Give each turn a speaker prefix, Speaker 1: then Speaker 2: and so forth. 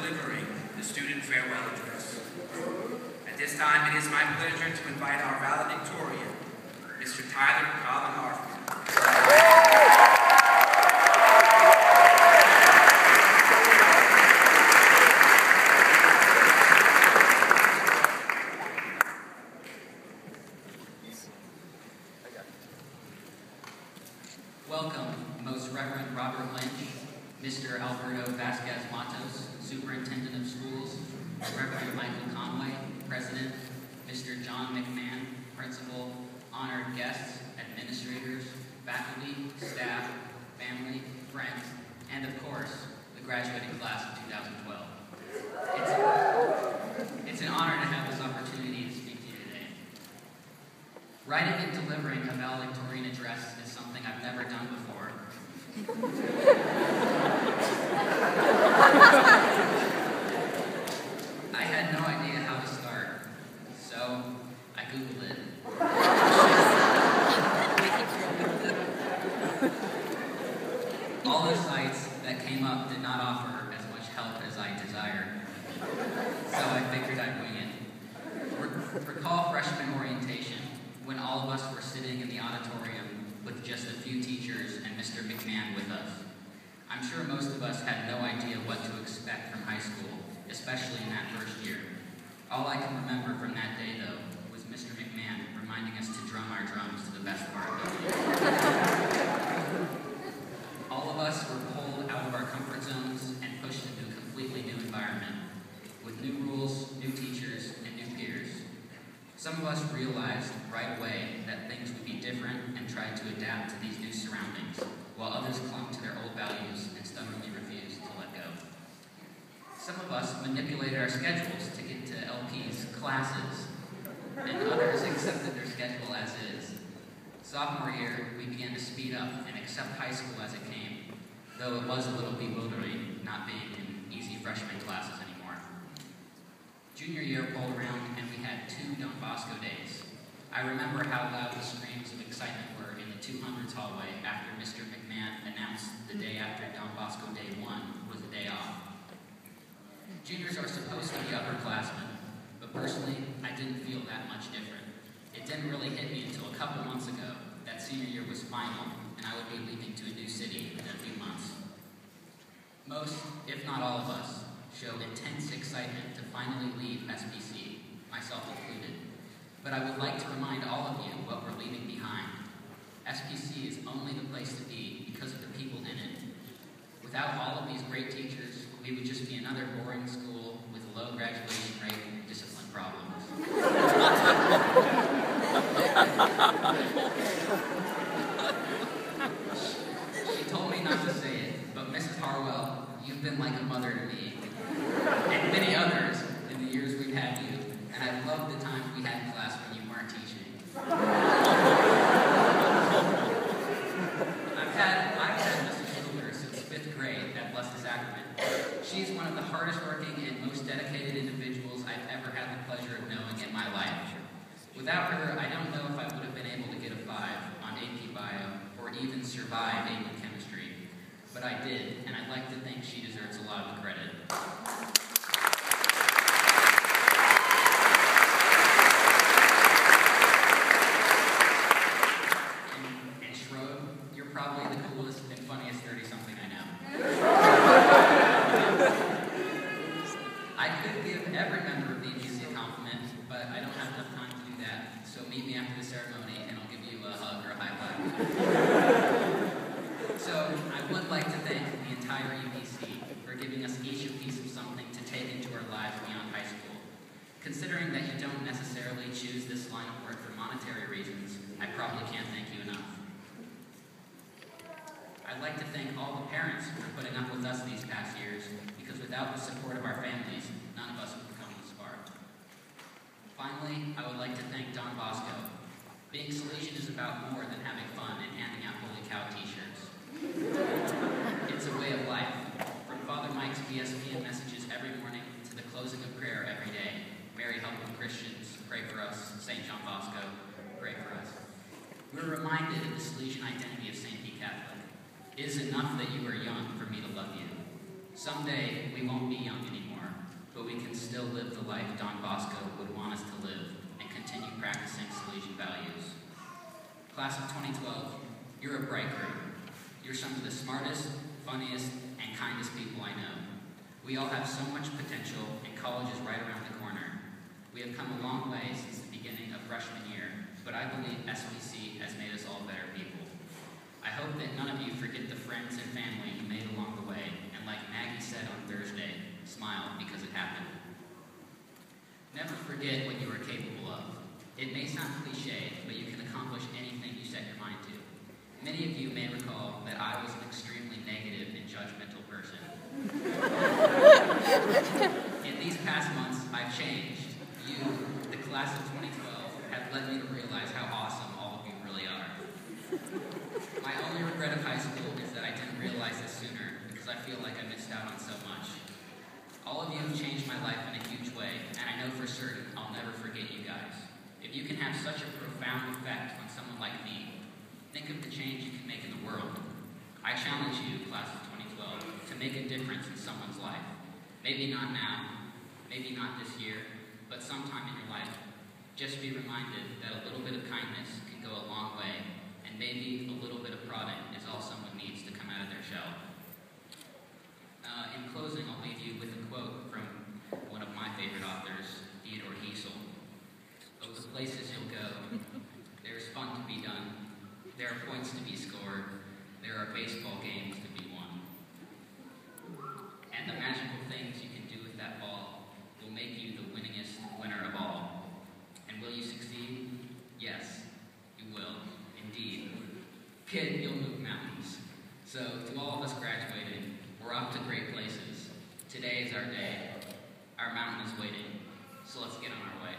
Speaker 1: delivering the student farewell address. At this time, it is my pleasure to invite our valedictorian, Mr. Tyler Colin Harford.
Speaker 2: Welcome, Most Reverend Robert Lynch, Mr. Alberto Vasquez Matos, Superintendent of Schools, Reverend Michael Conway, President, Mr. John McMahon, Principal, honored guests, administrators, faculty, staff, family, friends, and of course, the graduating class of 2012. It's an honor to have this opportunity to speak to you today. Writing and delivering a valedictorian address is something I've never done before. I had no idea how to start, so I Googled it. All the sites that came up did not offer as much help as I desired, so I figured I'd wing it. Recall freshman orientation, when all of us were sitting in the auditorium with just a few teachers and Mr. McMahon with us. I'm sure most of us had no idea what to expect from high school, especially in that first year. All I can remember from that day, though, was Mr. McMahon reminding us to drum our drums to the best of our ability. All of us were pulled out of our comfort zones and pushed into a completely new environment, with new rules, new teachers, and new peers. Some of us realized right away that things would be different and tried to adapt to these new surroundings, while others clung to their old values and stubbornly refused to let go. Some of us manipulated our schedules to get to LP's classes, and others accepted their schedule as is. Sophomore year, we began to speed up and accept high school as it came, though it was a little bewildering not being in easy freshman classes anymore. Junior year rolled around and we had 2 Don Bosco days. I remember how loud the screams of excitement were in the 200s hallway after Mr. McMahon announced the day after Don Bosco Day 1 was a day off. Juniors are supposed to be upperclassmen, but personally, I didn't feel that much different. It didn't really hit me until a couple months ago that senior year was final and I would be leaving to a new city in a few months. Most, if not all of us, showed intense excitement to finally leave SPC, myself included. But I would like to remind all of you what we're leaving behind. SPC is only the place to be because of the people in it. Without all of these great teachers, we would just be another boring school with a low graduation rate and discipline problems. She told me not to say it, but Mrs. Harwell, you've been like a mother to me, and many others in the years we've had you, and I love the times we had in class when you weren't teaching. I've had Mrs. Schuler since 5th grade at Blessed Sacrament. She's one of the hardest working and most dedicated individuals I've ever had the pleasure of knowing in my life. Without her, I don't know if I would have been able to get a 5 on AP Bio or even survive AP Chemistry. But I did, and I'd like to think she deserves a lot of the credit. And Schroed, you're probably the coolest and funniest 30-something I know. I could give every member of the EBC a compliment, but I don't have enough time to do that, so meet me after the ceremony and I'll give you a hug or a high five. So, I would like to thank the entire EBC for giving us each a piece of something to take into our lives beyond high school. Considering that you don't necessarily choose this line of work for monetary reasons, I probably can't thank you enough. I'd like to thank all the parents for putting up with us these past years, because without the support of our families, none of us would come this far. Finally, I would like to thank Don Bosco. Being Salesian is about more than having fun and handing out Holy Cow t-shirts. It's a way of life. From Father Mike's VSPN messages every morning to the closing of prayer every day. Mary helping Christians, pray for us. St. John Bosco, pray for us. We're reminded of the Salesian identity of St. P. Catholic. It is enough that you are young for me to love you. Someday, we won't be young anymore. but we can still live the life Don Bosco would want us to live and continue practicing Salesian values. Class of 2012, you're a bright group. You're some of the smartest, funniest, and kindest people I know. We all have so much potential, and college is right around the corner. We have come a long way since the beginning of freshman year, but I believe SPC has made us all better people. I hope that none of you forget the friends and family you made along the way, and like Maggie said on Thursday, smile because it happened. Never forget what you are capable of. It may sound cliche, but you can accomplish anything you set your mind to. Many of you may recall that I was an extremely negative and judgmental person. In these past months, I've changed. You, the class of 2012, have led me to realize how awesome all of you really are. My only regret of high school is that I didn't realize this sooner, because I feel like I missed out on so much. All of you have changed my life in a huge way, and I know for certain I'll never forget you guys. If you can have such a profound effect on someone like me, think of the change you can make in the world. I challenge you, class of 2012, to make a difference in someone's life. Maybe not now, maybe not this year, but sometime in your life. Just be reminded that a little bit of kindness can go a long way, and maybe a little bit of prodding is all someone needs to come out of their shell. In closing, I'll leave you with a quote from one of my favorite authors, Theodore Heasel. Of the places you'll go, there is fun to be done, there are points to be scored, there are baseball games to be won. And the magical things you can do with that ball will make you the winningest winner of all. And will you succeed? Yes, you will, indeed. Kid, you'll move mountains. So, to all of us graduating, we're off to great places. Today is our day. Our mountain is waiting, so let's get on our way.